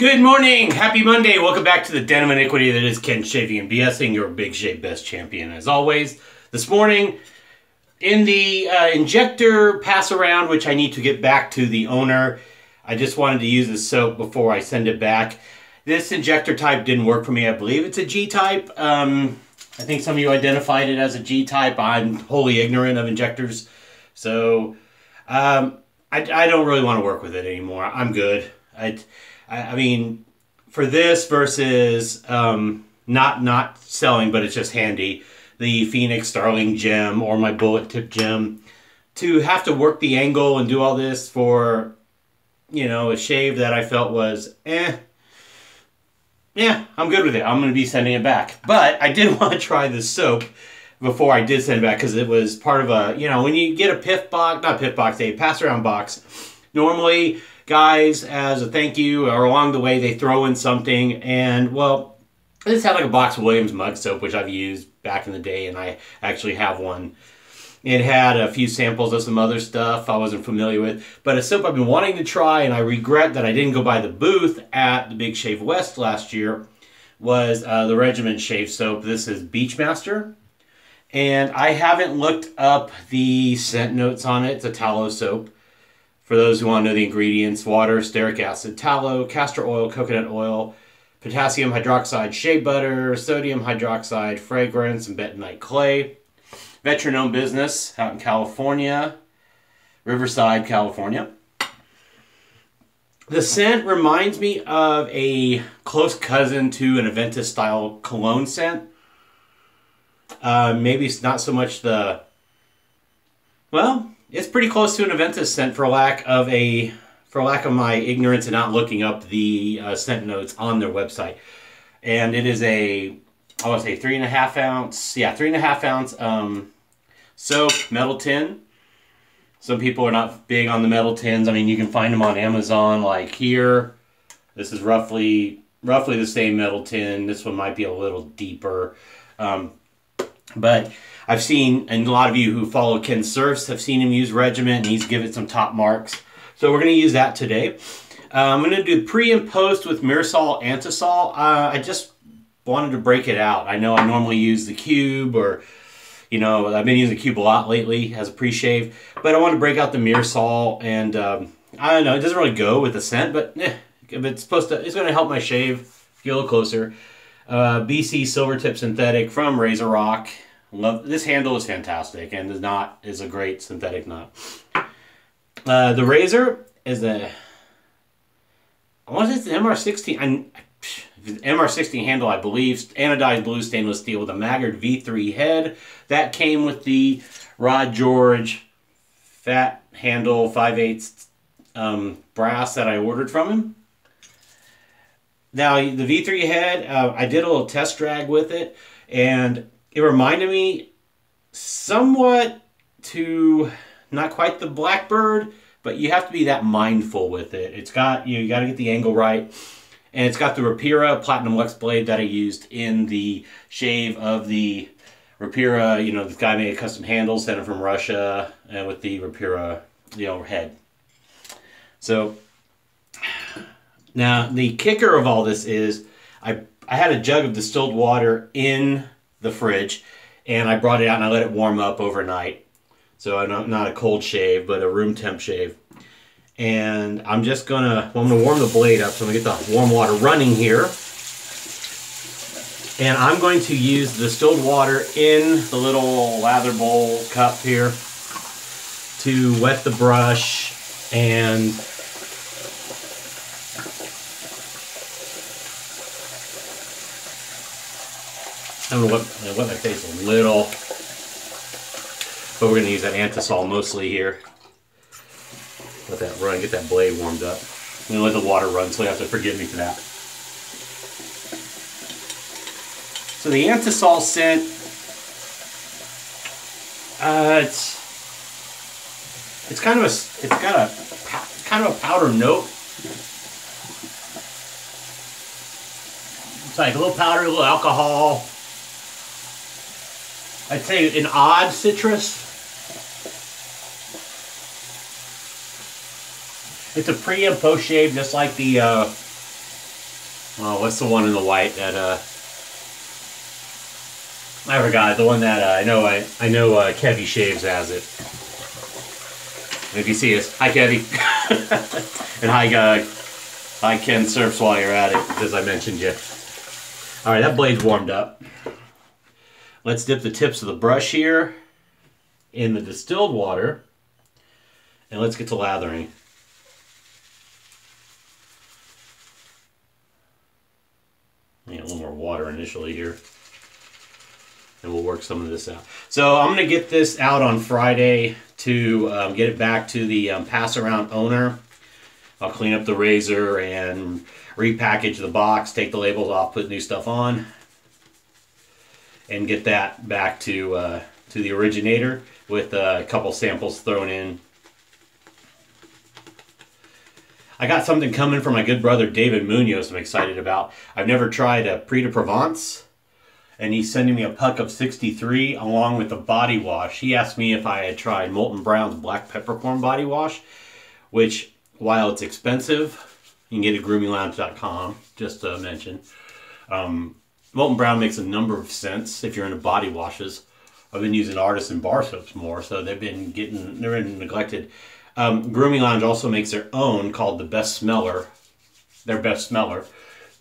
Good morning, happy Monday. Welcome back to the den of iniquity that is Ken Shaving and BSing, your Big Shave Best champion. As always, this morning in the injector pass around, which I need to get back to the owner, I just wanted to use this soap before I send it back. This injector type didn't work for me. I believe it's a G type. I think some of you identified it as a G type. I'm wholly ignorant of injectors, so I don't really want to work with it anymore. I'm good. I mean, for this versus not selling, but it's just handy, the Phoenix Starling gem or my bullet tip gem, to have to work the angle and do all this for, you know, a shave that I felt was yeah, I'm good with it. I'm going to be sending it back. But I did want to try this soap before I did send it back, because it was part of a, you know, when you get a piff box, not piff box, a pass around box, normally guys, as a thank you, or along the way, they throw in something. And, well, I just had like a box of Williams mug soap, which I've used back in the day, and I actually have one. It had a few samples of some other stuff I wasn't familiar with, but a soap I've been wanting to try, and I regret that I didn't go by the booth at the Big Shave West last year, was the Regiment shave soap. This is Beachmaster, and I haven't looked up the scent notes on it. It's a tallow soap. For those who want to know the ingredients: water, stearic acid, tallow, castor oil, coconut oil, potassium hydroxide, shea butter, sodium hydroxide, fragrance, and bentonite clay. Veteran-owned business out in California, Riverside, California. The scent reminds me of a close cousin to an Aventus-style cologne scent. Maybe it's not so much the... Well, it's pretty close to an Aventus scent for lack of my ignorance and not looking up the scent notes on their website. And it is a, I want to say 3.5 ounce, yeah, 3.5 ounce soap, metal tin. Some people are not big on the metal tins. I mean, you can find them on Amazon, like here. This is roughly the same metal tin. This one might be a little deeper. But I've seen, and a lot of you who follow Ken Surfs have seen him use Regiment, and he's given it some top marks. So we're going to use that today. I'm going to do pre and post with Myrsol Antesol. I just wanted to break it out. I know I normally use the cube, or, you know, I've been using the cube a lot lately as a pre-shave, but I want to break out the Myrsol, and I don't know, it doesn't really go with the scent, but if it's supposed to, it's going to help my shave get a little closer. BC Silver Tip Synthetic from Razor Rock. Love this handle, is fantastic, and the knot is a great synthetic knot. The razor is a, I want to say it's an MR16. MR16 handle, I believe, anodized blue stainless steel with a Maggard V3 head. That came with the Rod George fat handle 5/8 brass that I ordered from him. Now, the V3 head, I did a little test drag with it, and it reminded me somewhat to, not quite the Blackbird, but you have to be that mindful with it. It's got, you got to get the angle right. And it's got the Rapira Platinum Lux blade that I used in the shave of the Rapira. You know, this guy made a custom handle, sent it from Russia, and with the Rapira, you know, head. So, now the kicker of all this is, I had a jug of distilled water in the fridge, and I brought it out and I let it warm up overnight. So not a cold shave, but a room temp shave. And I'm just gonna, well, I'm gonna warm the blade up, so I'm gonna get the warm water running here. And I'm going to use distilled water in the little lather bowl cup here to wet the brush, and I'm gonna wet my face a little, but we're gonna use that Antesol mostly here. Let that run, get that blade warmed up. I'm gonna let the water run, so you have to forgive me for that. So the Antesol scent, it's kind of a powder note. It's like a little powder, a little alcohol. I'd say an odd citrus. It's a pre and post shave, just like the Oh, what's the one in the white that I forgot. The one that I know Kevy Shaves has it. If you see us, hi Kevy, and hi Ken Surfs while you're at it, because I mentioned you. All right, that blade's warmed up. Let's dip the tips of the brush here in the distilled water, and let's get to lathering. Need a little more water initially here, and we'll work some of this out. So I'm going to get this out on Friday to get it back to the pass-around owner. I'll clean up the razor and repackage the box, take the labels off, put new stuff on, and get that back to the originator with a couple samples thrown in. I got something coming from my good brother David Munoz I'm excited about. I've never tried a Prix de Provence, and he's sending me a puck of 63 along with the body wash. He asked me if I had tried Molton Brown's black peppercorn body wash, which, while it's expensive, you can get it at groominglounge.com, just to mention. Molton Brown makes a number of scents if you're into body washes. I've been using Artisan bar soaps more, so they're neglected. Grooming Lounge also makes their own called the Best Smeller, their Best Smeller,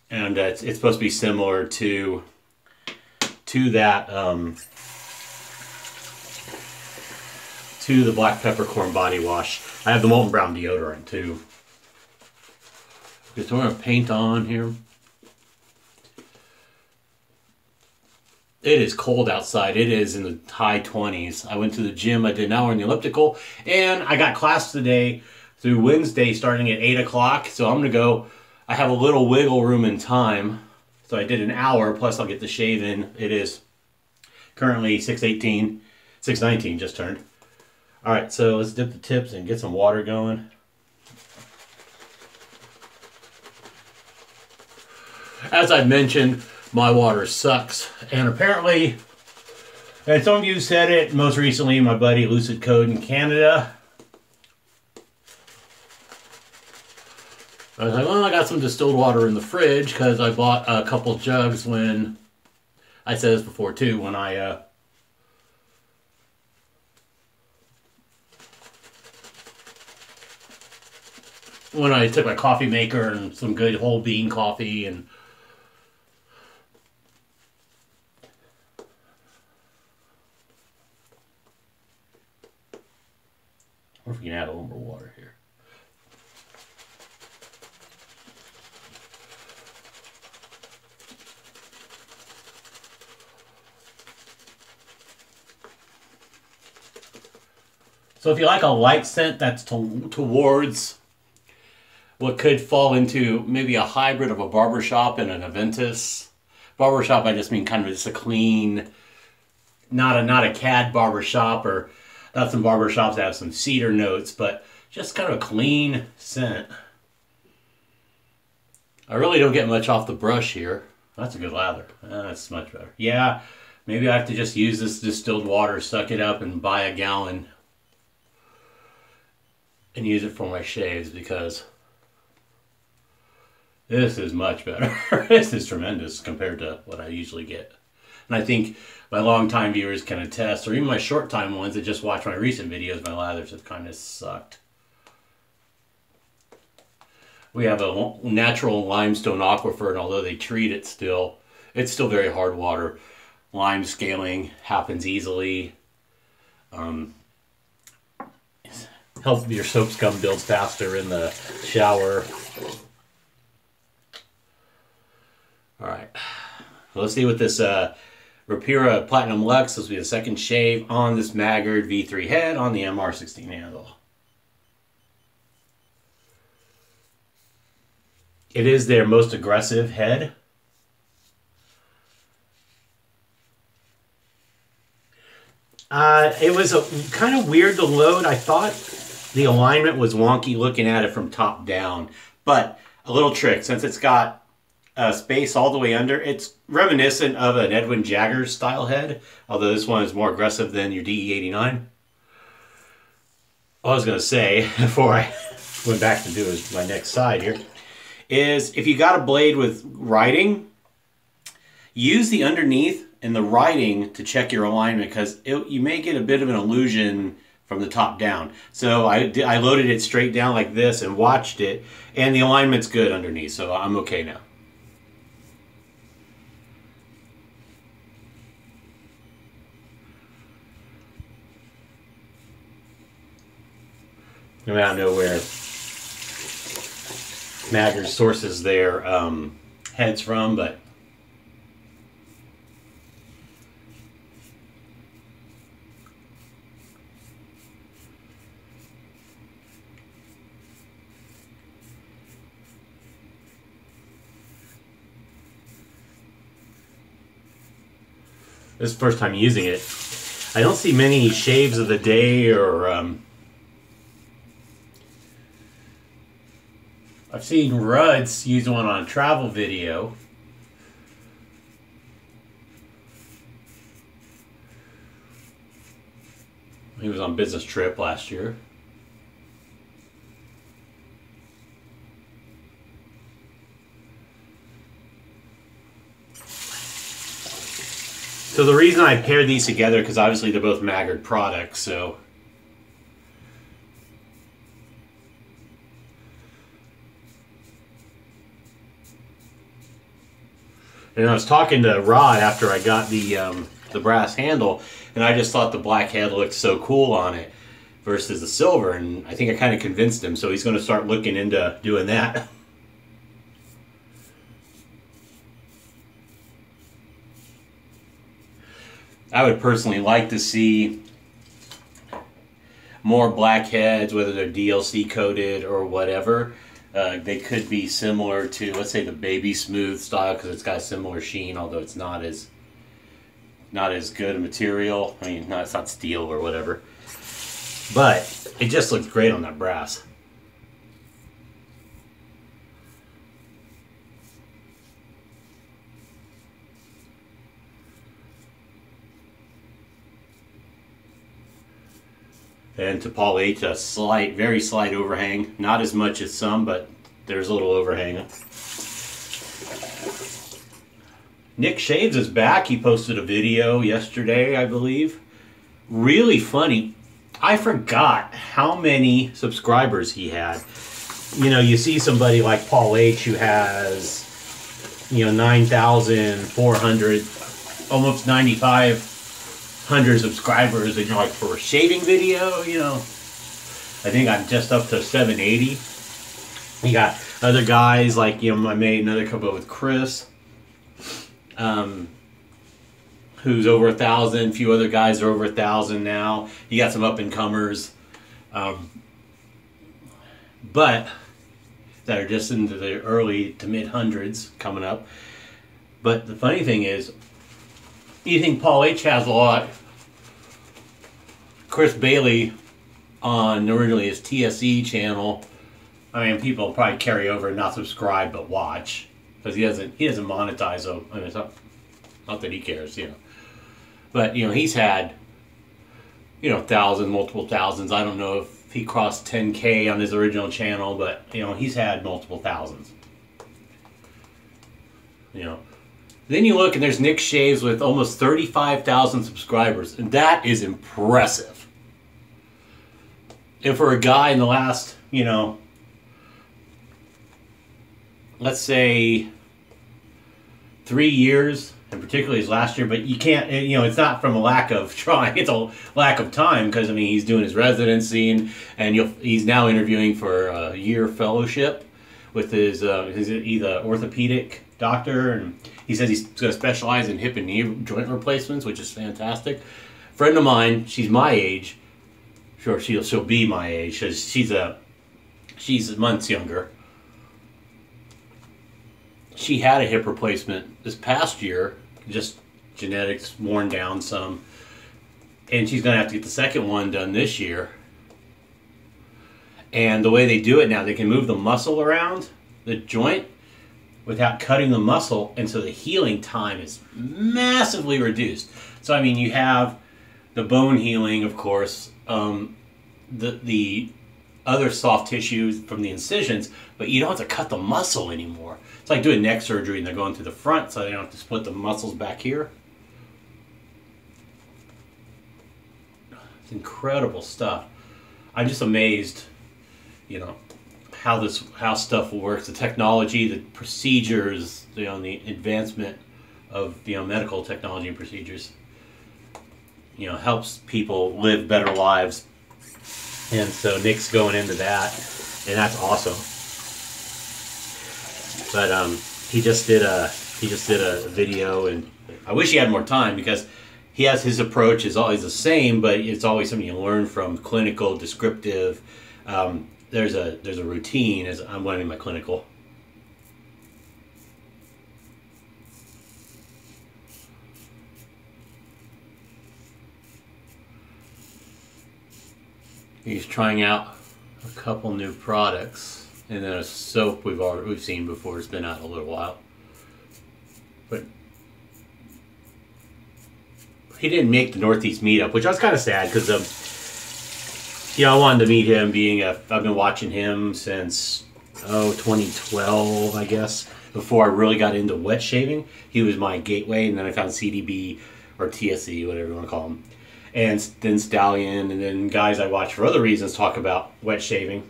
and it's supposed to be similar to that to the black peppercorn body wash. I have the Molton Brown deodorant too. Just throwing paint on here. It is cold outside. It is in the high 20s. I went to the gym. I did an hour in the elliptical. And I got class today through Wednesday starting at 8 o'clock. So I'm going to go. I have a little wiggle room in time. So I did an hour. Plus I'll get the shave in. It is currently 6:18. 6:19 just turned. All right. So let's dip the tips and get some water going. As I mentioned, my water sucks, and apparently, and some of you said it, most recently my buddy Lucid Code in Canada. I was like, well, I got some distilled water in the fridge because I bought a couple jugs when, I said this before too, when I took my coffee maker and some good whole bean coffee and or if we can add a little more water here. So if you like a light scent that's towards what could fall into maybe a hybrid of a barbershop and an Aventus. Barbershop, I just mean kind of just a clean, not a CAD barbershop, or not some barbershops that have some cedar notes, but just kind of a clean scent. I really don't get much off the brush here. That's a good lather. That's much better. Yeah, maybe I have to just use this distilled water, suck it up, and buy a gallon and use it for my shaves, because this is much better. This is tremendous compared to what I usually get. And I think my long-time viewers can attest, or even my short-time ones that just watch my recent videos, my lathers have kind of sucked. We have a natural limestone aquifer, and although they treat it still, it's still very hard water. Lime scaling happens easily. Help your soap scum builds faster in the shower. All right, let's see what this Rapira Platinum Lux. This will be the second shave on this Maggard V3 head on the MR16 handle. It is their most aggressive head. It was kind of weird to load. I thought the alignment was wonky looking at it from top down, but a little trick, since it's got space all the way under, it's reminiscent of an Edwin Jagger style head, although this one is more aggressive than your DE89. All I was going to say before I went back to do my next side here is if you got a blade with writing, use the underneath and the writing to check your alignment, because you may get a bit of an illusion from the top down. So I loaded it straight down like this and watched it, and the alignment's good underneath, so I'm okay now. I don't know where Maggard sources their heads from, but this is the first time using it. I don't see many shaves of the day, or I've seen Rudd's use one on a travel video. He was on a business trip last year. So the reason I paired these together, because obviously they're both Maggard products, so and I was talking to Rod after I got the brass handle, and I just thought the black head looked so cool on it versus the silver, and I think I kind of convinced him, so he's going to start looking into doing that. I would personally like to see more black heads, whether they're DLC coated or whatever. They could be similar to, let's say, the Baby Smooth style, because it's got a similar sheen, although it's not as good a material. I mean, it's not steel or whatever, but it just looks great on that brass. And to Paul H, a slight, very slight overhang. Not as much as some, but there's a little overhang. Nick Shaves is back. He posted a video yesterday, I believe. Really funny. I forgot how many subscribers he had. You know, you see somebody like Paul H who has, 9,400, almost 9,500 subscribers, and you're like, for a shaving video, I think I'm just up to 780. You got other guys like, I made another couple with Chris, who's over 1,000. A few other guys are over 1,000 now. You got some up-and-comers, but that are just into the early to mid-hundreds coming up. But the funny thing is, you think Paul H has a lot. Chris Bailey on originally his TSE channel. I mean, people probably carry over and not subscribe but watch, because he doesn't monetize. So I mean, it's not that he cares, But he's had thousands, multiple thousands. I don't know if he crossed 10K on his original channel, but he's had multiple thousands. Then you look and there's Nick Shaves with almost 35,000 subscribers, and that is impressive. And for a guy in the last, let's say 3 years, and particularly his last year, but you can't, it's not from a lack of trying, it's a lack of time, because, I mean, he's doing his residency, and he's now interviewing for a year fellowship with his either orthopedic doctor, and he says he's going to specialize in hip and knee joint replacements, which is fantastic. Friend of mine, she's my age, sure she'll be my age, because she's months younger. She had a hip replacement this past year, just genetics worn down some, and she's going to have to get the second one done this year. And the way they do it now, they can move the muscle around the joint without cutting the muscle, and so the healing time is massively reduced. So I mean, you have the bone healing, of course, the other soft tissue from the incisions, but you don't have to cut the muscle anymore. It's like doing neck surgery and they're going through the front so they don't have to split the muscles back here. It's incredible stuff. I'm just amazed, you know, how stuff works, the technology, the procedures, you know, the advancement of, you know, medical technology and procedures, you know, helps people live better lives. And so Nick's going into that, and that's awesome. But he just did a video, and I wish he had more time because he has his approach is always the same, but it's always something you learn from: clinical, descriptive. There's a routine as I'm learning my clinical. He's trying out a couple new products, and then a soap we've seen before. It's been out a little while, but he didn't make the Northeast meetup, which I was kind of sad because you know, I wanted to meet him. I've been watching him since 2012, I guess. Before I really got into wet shaving, he was my gateway, and then I found CDB or TSE, whatever you want to call him. And then Stallion, and then guys I watch for other reasons talk about wet shaving.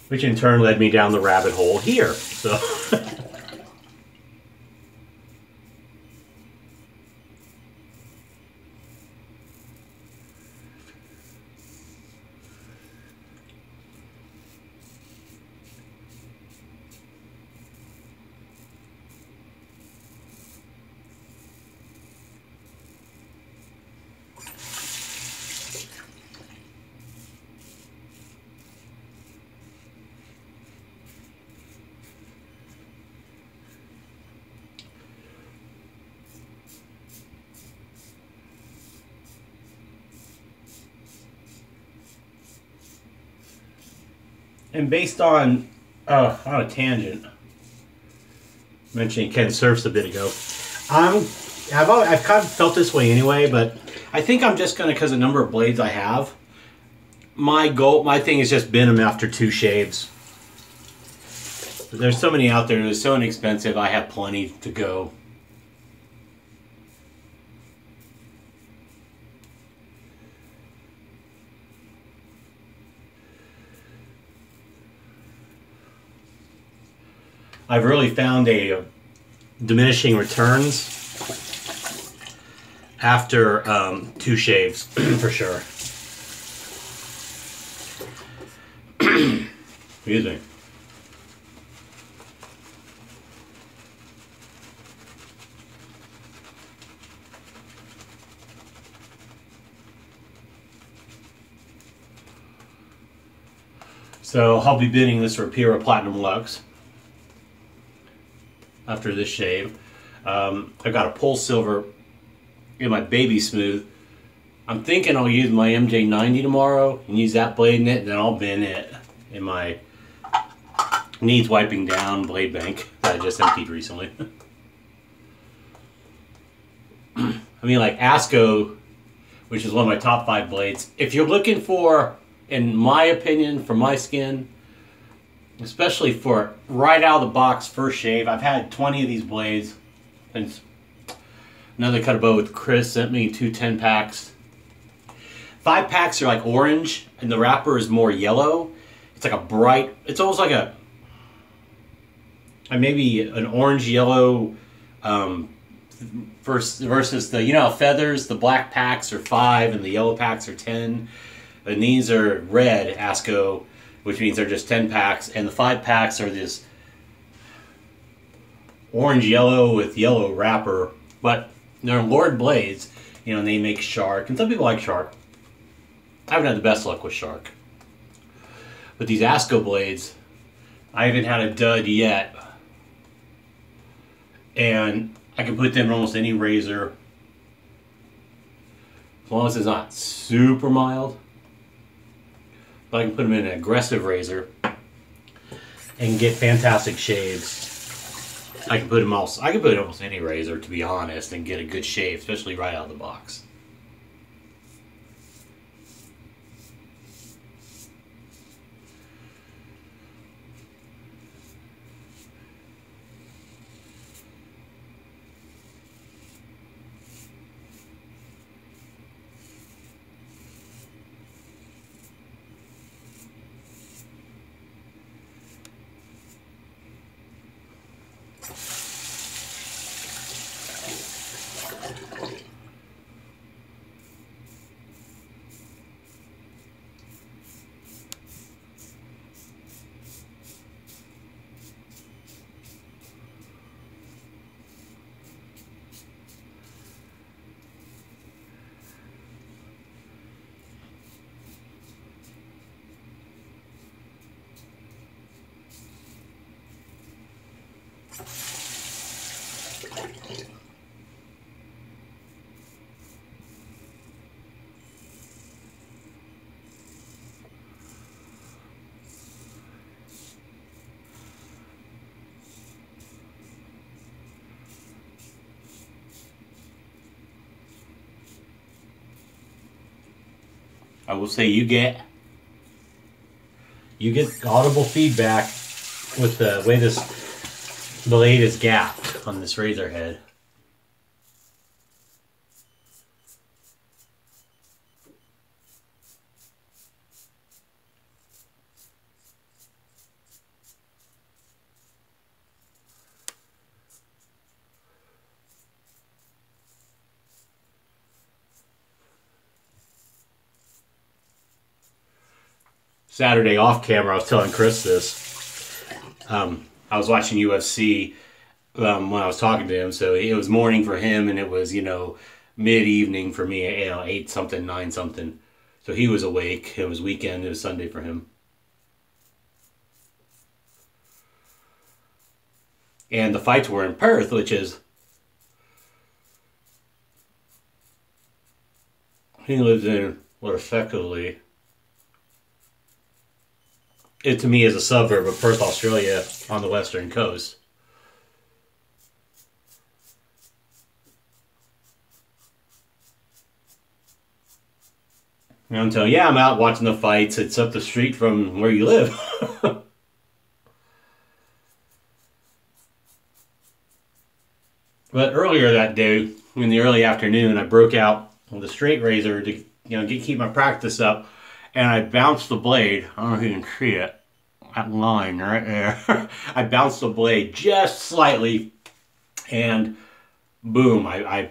Which in turn led me down the rabbit hole here. So and based on a tangent, mentioning Ken Surfs a bit ago, I've kind of felt this way anyway, but I think I'm just gonna, because the number of blades I have, my thing has just been them after 2 shaves. There's so many out there. They're so inexpensive. I have plenty to go. I've really found a diminishing returns after 2 shaves, for sure. Excuse me. So I'll be bidding this Rapira Platinum Lux after this shave. I've got a Pole Silver in my Baby Smooth. I'm thinking I'll use my MJ90 tomorrow and use that blade in it, and then I'll bin it in my needs wiping down blade bank that I just emptied recently. I mean, like ASCO, which is one of my top 5 blades. If you're looking for, in my opinion, for my skin, especially for right out of the box first shave, I've had 20 of these blades. And another cut of bow with Chris sent me 2 10-packs. 5 packs are like orange, and the wrapper is more yellow. It's like a bright, it's almost like a maybe an orange yellow versus the, you know, feathers. The black packs are 5 and the yellow packs are 10. And these are red ASCO, which means they're just 10 packs, and the 5 packs are this orange yellow with yellow wrapper. But they're Lord blades, you know, and they make Shark, and some people like Shark. I haven't had the best luck with Shark. But these ASCO blades, I haven't had a dud yet. And I can put them in almost any razor, as long as it's not super mild. but I can put them in an aggressive razor and get fantastic shaves. I can put in almost any razor, to be honest, and get a good shave, especially right out of the box. I will say you get audible feedback with the way this blade is gapped on this razor head. Saturday off camera, I was telling Chris this. I was watching UFC when I was talking to him, so it was morning for him, and it was, mid-evening for me, 8 something, 9 something. So he was awake. It was weekend. It was Sunday for him. And the fights were in Perth, which is... He lives in, what, effectively... It to me is a suburb of Perth, Australia, on the western coast. And I'm telling you, yeah, I'm out watching the fights. It's up the street from where you live. But earlier that day, in the early afternoon, I broke out with a straight razor to keep my practice up, and I bounced the blade. I don't know if you can see it. That line right there. I bounced the blade just slightly, and boom! I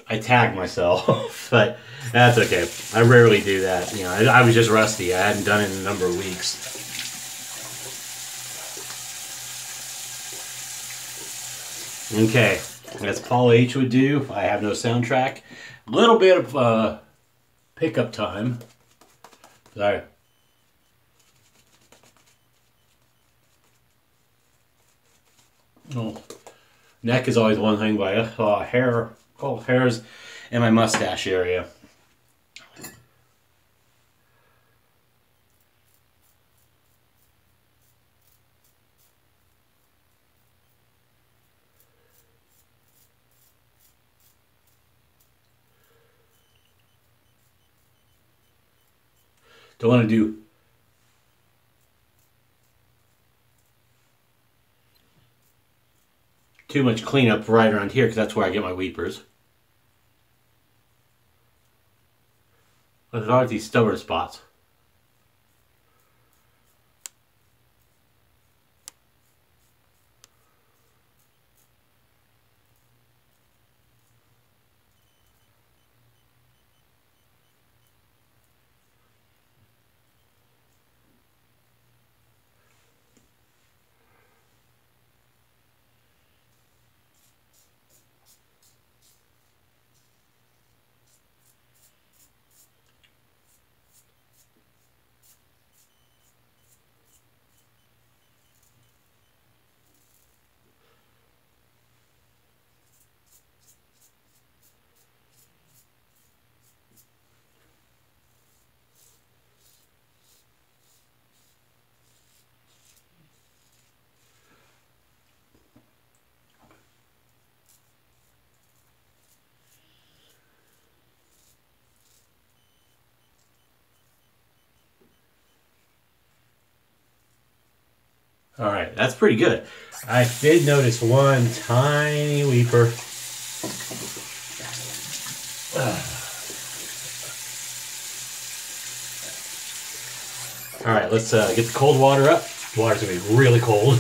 tagged myself, but that's okay. I rarely do that. I was just rusty. I hadn't done it in a number of weeks. Okay, as Paul H would do, I have no soundtrack. A little bit of pickup time. Sorry. Oh, neck is always one thing, but hairs in my mustache area. Don't want to do too much cleanup right around here because that's where I get my weepers. But there's always these stubborn spots. All right, that's pretty good. I did notice one tiny weeper. All right, let's get the cold water up. The water's gonna be really cold.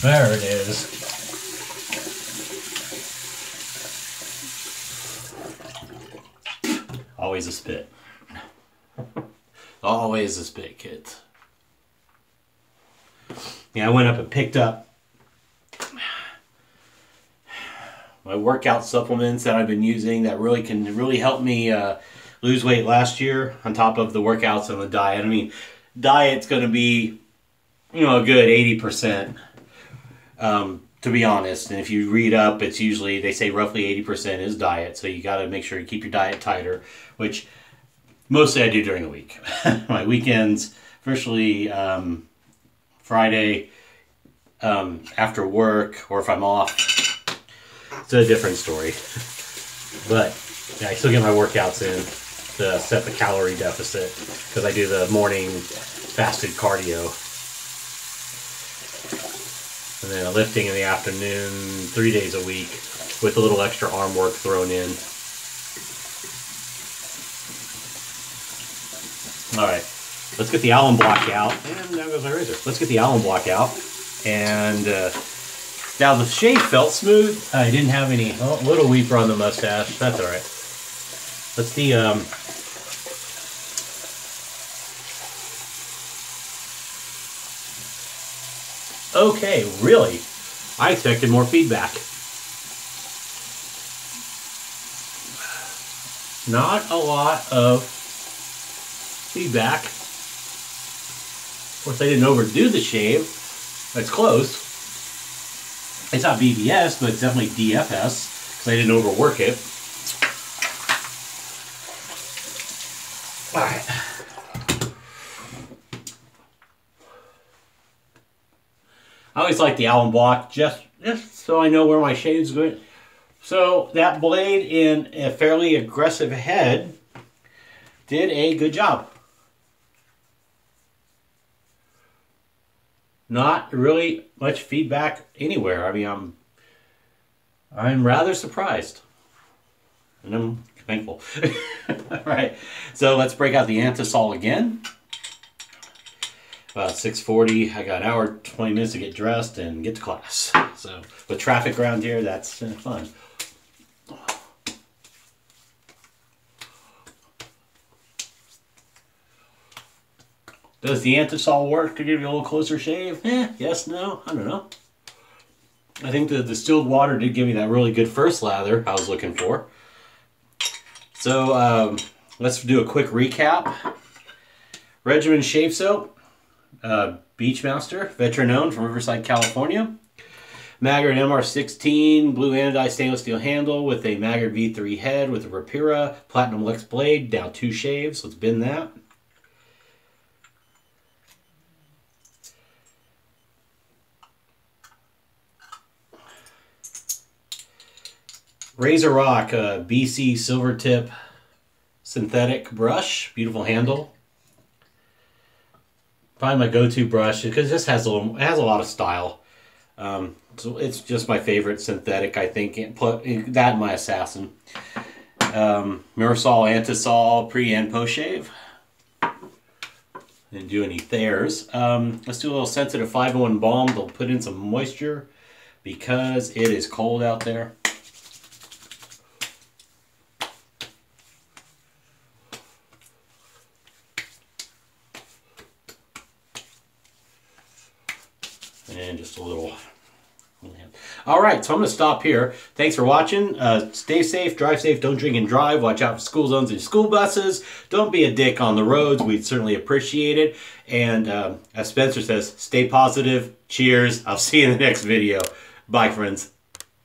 There it is. Always a spit. Always a spit, kids. Yeah, I went up and picked up my workout supplements that I've been using that really can help me lose weight last year, on top of the workouts and the diet. I mean, diet's going to be, you know, a good 80%, to be honest. And if you read up, it's usually, they say roughly 80% is diet. So you got to make sure you keep your diet tighter, which mostly I do during the week. My weekends, especially Friday after work, or if I'm off, it's a different story. But yeah, I still get my workouts in to set the calorie deficit, because I do the morning fasted cardio. And then lifting in the afternoon 3 days a week with a little extra arm work thrown in. Alright, let's get the alum block out. And there goes my razor. Let's get the alum block out. And now the shave felt smooth. I didn't have any little weeper on the mustache. That's alright. Let's okay, really? I expected more feedback. Not a lot of feedback. Of course, I didn't overdo the shave. That's close. It's not BBS, but it's definitely DFS, because I didn't overwork it. Alright. I always like the alum block, just so I know where my shave's going. So that blade in a fairly aggressive head did a good job. Not really much feedback anywhere. I mean, I'm rather surprised, and I'm thankful. All right, so let's break out the Antesol again. About 6:40. I got an hour, 20 minutes to get dressed and get to class. So with traffic around here, that's fun. Does the Antesol work to give you a little closer shave? Yes, no, I don't know. I think the distilled water did give me that really good first lather I was looking for. So let's do a quick recap. Regiment shave soap, Beachmaster, veteran owned from Riverside, California. Maggard MR16 blue anodized stainless steel handle with a Maggard V3 head with a Rapira Platinum Lex blade. Down 2 shaves. Let's bin that. Razor Rock BC silver tip synthetic brush, beautiful handle. Probably my go-to brush because this has a lot of style. So it's just my favorite synthetic, I think. And put that in my Assassin. Myrsol Antesol pre and post shave. Didn't do any Thayers. Let's do a little sensitive 501 balm to put in some moisture because it is cold out there. And just a little. All right, so I'm going to stop here. Thanks for watching. Stay safe, drive safe, don't drink and drive. Watch out for school zones and school buses. Don't be a dick on the roads. We'd certainly appreciate it. And as Spencer says, stay positive. Cheers. I'll see you in the next video. Bye, friends.